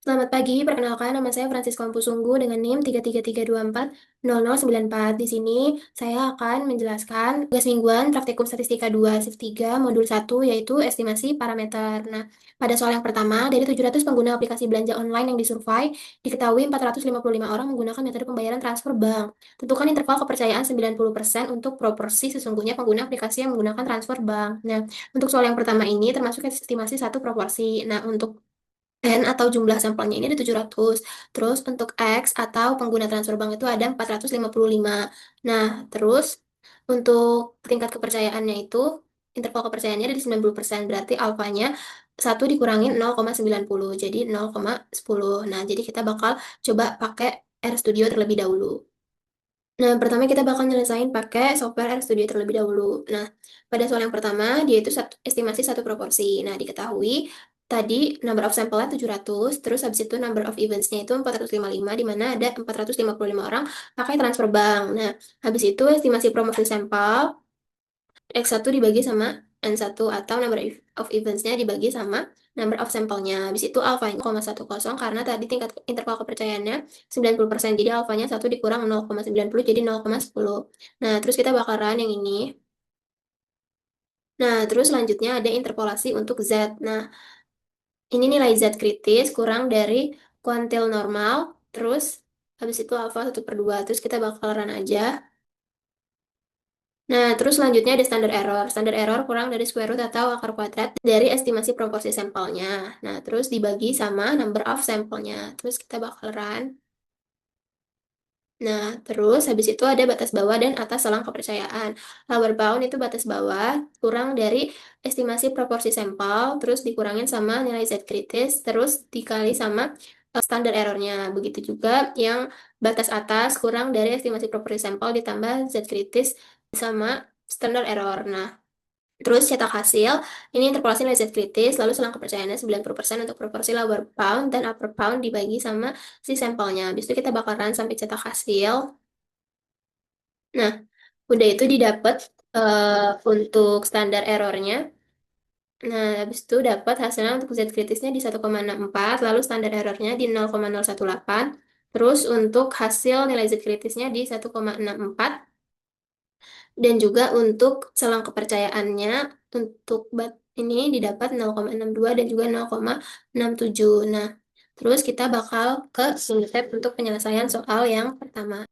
Selamat pagi, perkenalkan nama saya Francisco Ampusunggu dengan NIM 333240094. Di sini saya akan menjelaskan tugas mingguan Praktikum Statistika 2 Shift 3 Modul 1 yaitu estimasi parameter. Nah, pada soal yang pertama, dari 700 pengguna aplikasi belanja online yang disurvei, diketahui 455 orang menggunakan metode pembayaran transfer bank. Tentukan interval kepercayaan 90% untuk proporsi sesungguhnya pengguna aplikasi yang menggunakan transfer bank. Nah, untuk soal yang pertama ini termasuk estimasi satu proporsi. Nah, untuk N atau jumlah sampelnya ini ada 700. Terus untuk X atau pengguna transfer bank itu ada 455. Nah, terus untuk tingkat kepercayaannya itu, interval kepercayaannya ada di 90%. Berarti alfanya 1 dikurangi 0,90. Jadi 0,10. Nah, jadi kita bakal coba pakai RStudio terlebih dahulu. Nah, pertama kita bakal nyelesain pakai software RStudio terlebih dahulu. Nah, pada soal yang pertama, dia itu estimasi satu proporsi. Nah, diketahui tadi number of sample-nya 700, terus habis itu number of events-nya itu 455, di mana ada 455 orang pakai transfer bank. Nah, habis itu estimasi promosi sampel, X1 dibagi sama N1 atau number of events-nya dibagi sama number of sampelnya. Habis itu alfanya 0,10 karena tadi tingkat interval kepercayaannya 90%. Jadi alfanya 1 dikurang 0,90 jadi 0,10. Nah, terus kita bakal run yang ini. Nah, terus selanjutnya ada interpolasi untuk Z. Nah, ini nilai Z kritis kurang dari kuantil normal. Terus habis itu alfa 1/2. Terus kita bakal run aja. Nah, terus selanjutnya ada standar error. Standar error kurang dari square root atau akar kuadrat dari estimasi proporsi sampelnya. Nah, terus dibagi sama number of sampelnya. Terus kita bakal run. Nah, terus habis itu ada batas bawah dan atas selang kepercayaan. Lower bound itu batas bawah, kurang dari estimasi proporsi sampel, terus dikurangin sama nilai Z kritis, terus dikali sama standar errornya. Begitu juga yang batas atas kurang dari estimasi proporsi sampel ditambah Z kritis sama standar error. Nah, terus cetak hasil, ini interpolasi nilai Z kritis, lalu selang kepercayaannya 90% untuk proporsi lower bound dan upper bound dibagi sama si sampelnya. Habis itu kita bakal run sampai cetak hasil. Nah, udah itu didapat untuk standar errornya. Nah, habis itu dapat hasilnya untuk Z kritisnya di 1,64, lalu standar errornya di 0,018. Terus untuk hasil nilai Z kritisnya di 1,64. Dan juga untuk selang kepercayaannya untuk ini didapat 0,62 dan juga 0,67. Nah, terus kita bakal ke step untuk penyelesaian soal yang pertama.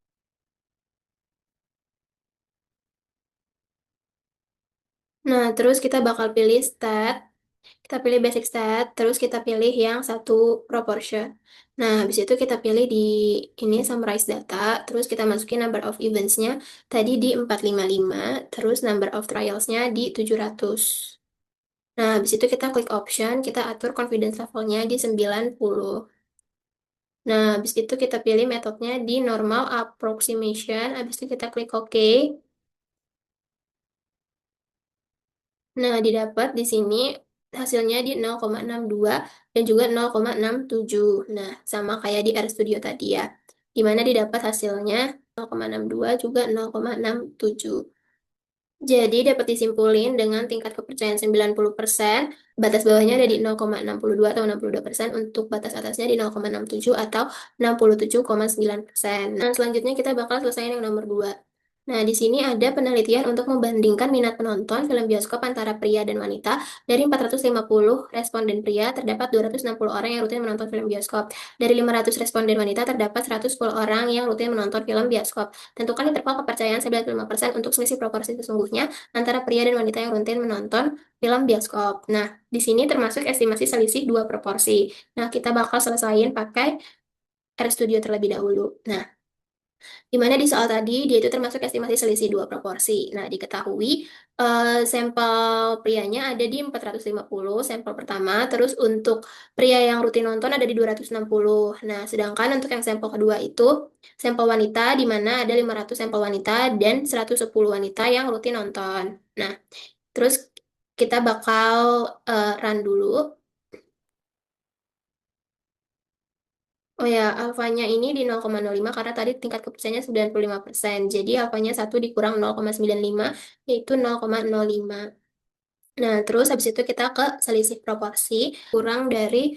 Nah, terus kita bakal pilih stat, kita pilih basic stat, terus kita pilih yang satu proportion. Nah, habis itu kita pilih di ini summarize data, terus kita masukin number of events-nya tadi di 455, terus number of trials-nya di 700. Nah, habis itu kita klik option, kita atur confidence levelnya di 90. Nah, habis itu kita pilih metodenya di normal approximation, habis itu kita klik OK. Nah, didapat di sini hasilnya di 0,62 dan juga 0,67. Nah, sama kayak di RStudio tadi ya. Dimana didapat hasilnya 0,62 juga 0,67. Jadi dapat disimpulin dengan tingkat kepercayaan 90%, batas bawahnya ada di 0,62 atau 62%, untuk batas atasnya di 0,67 atau 67,9%. Nah, selanjutnya kita bakal selesai yang nomor 2. Nah, di sini ada penelitian untuk membandingkan minat penonton film bioskop antara pria dan wanita. Dari 450 responden pria, terdapat 260 orang yang rutin menonton film bioskop. Dari 500 responden wanita, terdapat 110 orang yang rutin menonton film bioskop. Tentukan interval kepercayaan 95% untuk selisih proporsi sesungguhnya antara pria dan wanita yang rutin menonton film bioskop. Nah, di sini termasuk estimasi selisih dua proporsi. Nah, kita bakal selesaiin pakai RStudio terlebih dahulu. Nah, di mana di soal tadi dia itu termasuk estimasi selisih dua proporsi. Nah, diketahui sampel prianya ada di 450 sampel pertama, terus untuk pria yang rutin nonton ada di 260. Nah, sedangkan untuk yang sampel kedua itu sampel wanita di mana ada 500 sampel wanita dan 110 wanita yang rutin nonton. Nah, terus kita bakal run dulu. Oh ya, alfanya ini di 0,05 karena tadi tingkat kepercayaannya 95%. Jadi alfanya 1 dikurang 0,95 yaitu 0,05. Nah, terus habis itu kita ke selisih proporsi kurang dari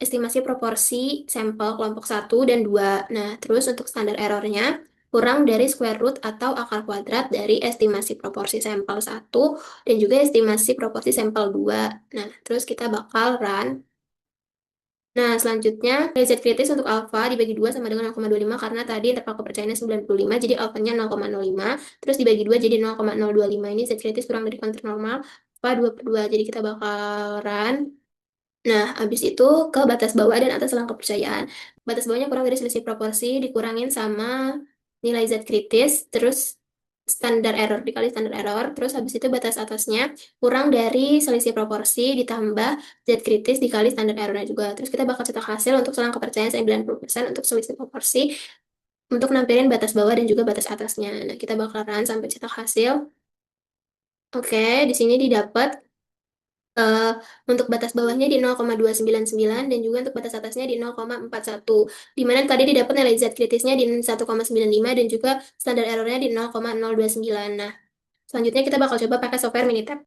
estimasi proporsi sampel kelompok satu dan 2. Nah, terus untuk standar errornya kurang dari square root atau akar kuadrat dari estimasi proporsi sampel satu dan juga estimasi proporsi sampel 2. Nah, terus kita bakal run. Nah, selanjutnya, Z kritis untuk alfa dibagi 2 sama dengan 0,25 karena tadi interval kepercayaannya 95, jadi alfanya 0,05, terus dibagi 2 jadi 0,025. Ini Z kritis kurang dari kontur normal, alfa 2/2, jadi kita bakal run. Nah, habis itu ke batas bawah dan atas selang kepercayaan. Batas bawahnya kurang dari selisih proporsi, dikurangin sama nilai Z kritis, terus standar error, dikali standar error, terus habis itu batas atasnya kurang dari selisih proporsi, ditambah Z kritis dikali standar errornya juga. Terus kita bakal cetak hasil untuk selang kepercayaan 90% untuk selisih proporsi, untuk nampilin batas bawah dan juga batas atasnya. Nah, kita bakal run sampai cetak hasil. Oke, di sini didapat eh, untuk batas bawahnya di 0,299 dan juga untuk batas atasnya di 0,41. Di mana tadi didapat nilai Z kritisnya di 1,95 dan juga standar errornya di 0,029. Nah, selanjutnya kita bakal coba pakai software Minitab.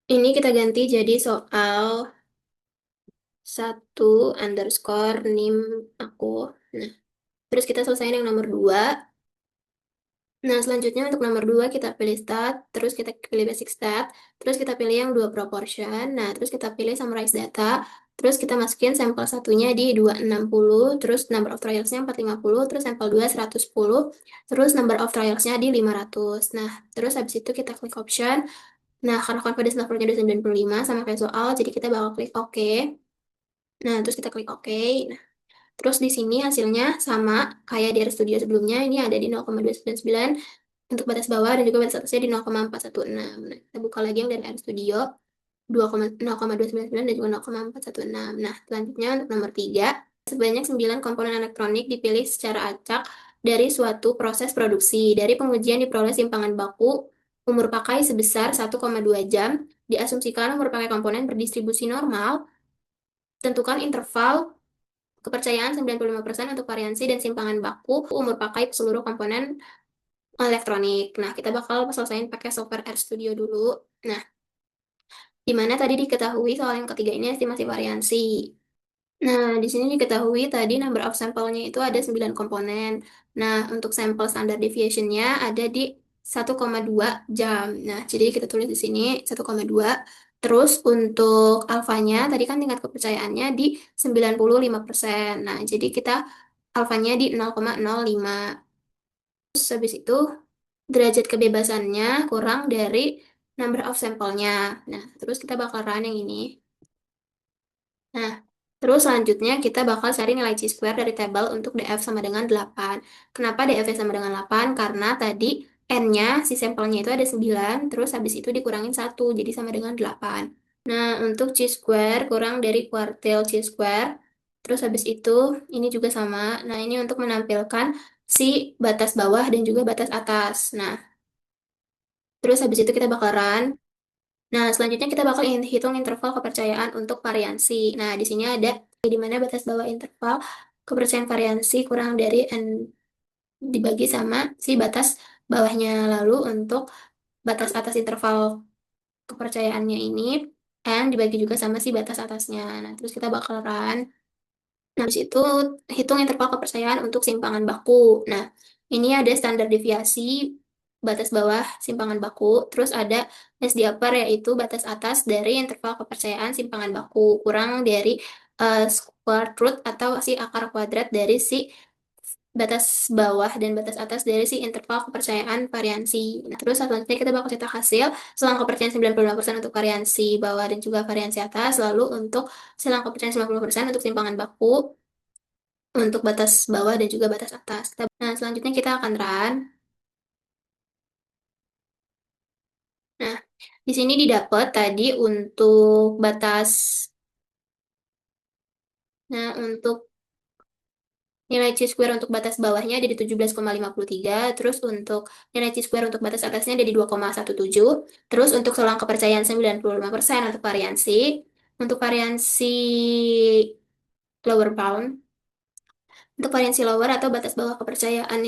Ini kita ganti jadi soal 1_nim aku. Nah, terus kita selesaiin yang nomor 2. Nah, selanjutnya untuk nomor 2 kita pilih stat, terus kita pilih basic stat, terus kita pilih yang dua proportion, nah terus kita pilih summarize data, terus kita masukin sampel satunya di 260, terus number of trialsnya 450, terus sampel 2 110, terus number of trialsnya di 500. Nah, terus habis itu kita klik option. Nah, karena confidence levelnya udah 95 sama kayak soal, jadi kita bakal klik OK. Nah, terus kita klik OK. Nah, terus di sini hasilnya sama kayak di RStudio sebelumnya, ini ada di 0,299 untuk batas bawah dan juga batas atasnya di 0,416. Nah, kita buka lagi yang dari RStudio 0,299 dan juga 0,416. Nah, selanjutnya untuk nomor 3, sebanyak 9 komponen elektronik dipilih secara acak dari suatu proses produksi. Dari pengujian diperoleh simpangan baku umur pakai sebesar 1,2 jam. Diasumsikan umur pakai komponen berdistribusi normal. Tentukan interval kepercayaan 95% untuk variansi dan simpangan baku umur pakai seluruh komponen elektronik. Nah, kita bakal selesaiin pakai software RStudio dulu. Nah, di mana tadi diketahui soal yang ketiga ini estimasi variansi. Nah, di sini diketahui tadi number of sampelnya itu ada 9 komponen. Nah, untuk sampel standard deviation-nya ada di 1,2 jam. Nah, jadi kita tulis di sini 1,2. Terus untuk alfanya, tadi kan tingkat kepercayaannya di 95%. Nah, jadi kita alfanya di 0,05. Terus habis itu derajat kebebasannya kurang dari number of sampelnya. Nah, terus kita bakal run yang ini. Nah, terus selanjutnya kita bakal cari nilai chi-square dari tabel untuk df sama dengan 8. Kenapa df sama dengan 8? Karena tadi n-nya, si sampelnya itu ada 9, terus habis itu dikurangin 1, jadi sama dengan 8. Nah, untuk chi-square kurang dari kuartil chi-square, terus habis itu ini juga sama. Nah, ini untuk menampilkan si batas bawah dan juga batas atas. Nah, terus habis itu kita bakaran. Nah, selanjutnya kita bakal hitung interval kepercayaan untuk variansi. Nah, di sini ada di mana batas bawah interval kepercayaan variansi kurang dari n dibagi sama si batas bawahnya. Lalu untuk batas atas interval kepercayaannya ini n dibagi juga sama si batas atasnya. Nah, terus kita bakalan. Nah, habis itu hitung interval kepercayaan untuk simpangan baku. Nah, ini ada standar deviasi batas bawah simpangan baku, terus ada SD upper yaitu batas atas dari interval kepercayaan simpangan baku, kurang dari square root atau si akar kuadrat dari si batas bawah dan batas atas dari si interval kepercayaan variansi. Nah, terus selanjutnya kita bakal cetak hasil selang kepercayaan 95% untuk variansi bawah dan juga variansi atas, lalu untuk selang kepercayaan 90% untuk simpangan baku untuk batas bawah dan juga batas atas. Nah, selanjutnya kita akan run. Nah, di sini didapat tadi untuk batas, nah untuk nilai chi-square untuk batas bawahnya ada di 17,53, terus untuk nilai chi-square untuk batas atasnya ada di 2,17, terus untuk selang kepercayaan 95% untuk variansi, untuk variansi lower bound, untuk variansi lower atau batas bawah kepercayaan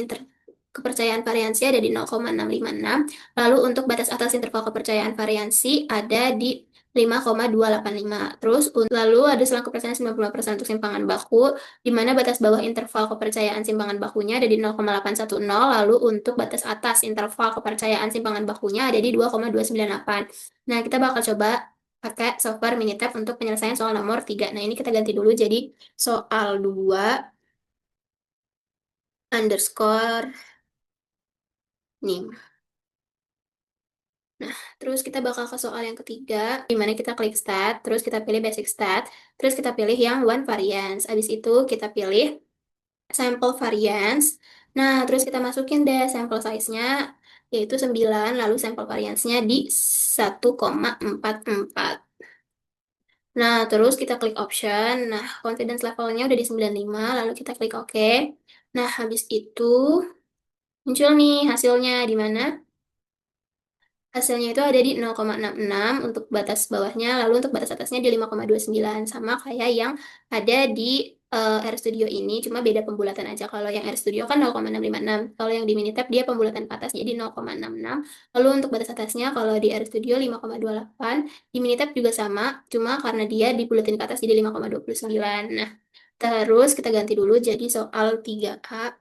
variansi ada di 0,656. Lalu untuk batas atas interval kepercayaan variansi ada di 5,285. Terus lalu ada selang kepercayaan 90% untuk simpangan baku, di mana batas bawah interval kepercayaan simpangan bakunya ada di 0,810, lalu untuk batas atas interval kepercayaan simpangan bakunya ada di 2,298. Nah, kita bakal coba pakai software Minitab untuk penyelesaian soal nomor 3. Nah, ini kita ganti dulu jadi soal 2 underscore nim. Nah, terus kita bakal ke soal yang ketiga, di mana kita klik stat, terus kita pilih basic stat, terus kita pilih yang one variance. Habis itu kita pilih sample variance. Nah, terus kita masukin deh sample size-nya, yaitu 9, lalu sample variance-nya di 1,44. Nah, terus kita klik option. Nah, confidence level-nya udah di 95, lalu kita klik OK. Nah, habis itu muncul nih hasilnya, di mana hasilnya itu ada di 0,66 untuk batas bawahnya, lalu untuk batas atasnya di 5,29, sama kayak yang ada di RStudio ini, cuma beda pembulatan aja. Kalau yang RStudio kan 0,656, kalau yang di Minitab dia pembulatan ke atas jadi 0,66. Lalu untuk batas atasnya kalau di RStudio 5,28, di Minitab juga sama, cuma karena dia dibulatin ke atas jadi 5,29. Nah, terus kita ganti dulu jadi soal 3A.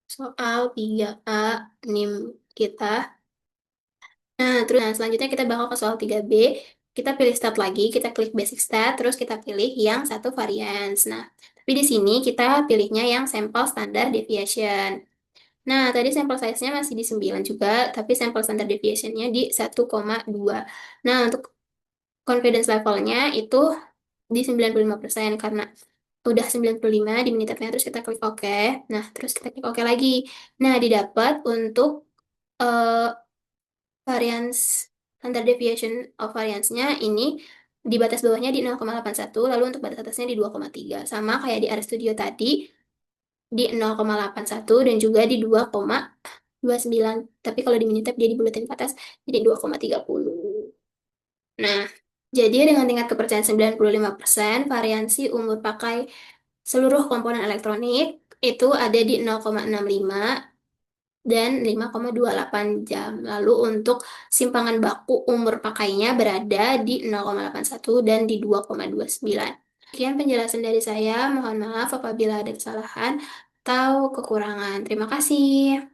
Soal 3A NIM kita. Nah, terus selanjutnya kita bakal ke soal 3B. Kita pilih stat lagi, kita klik basic stat, terus kita pilih yang satu variance. Nah, tapi di sini kita pilihnya yang sampel standar deviation. Nah, tadi sampel size-nya masih di 9 juga, tapi sampel standar deviation-nya di 1,2. Nah, untuk confidence level-nya itu di 95% karena udah 95 di menitnya, terus kita klik OK. Nah, terus kita klik OK lagi. Nah, didapat untuk eh, variance standard deviation of variance-nya ini di batas bawahnya di 0,81, lalu untuk batas atasnya di 2,3. Sama kayak di RStudio tadi di 0,81 dan juga di 2,29. Tapi kalau di Minitab dia dibulatin ke atas jadi 2,30. Nah, jadi dengan tingkat kepercayaan 95%, variansi umur pakai seluruh komponen elektronik itu ada di 0,65 dan 5,28 jam. Lalu untuk simpangan baku umur pakainya berada di 0,81 dan di 2,29. Sekian penjelasan dari saya. Mohon maaf apabila ada kesalahan atau kekurangan. Terima kasih.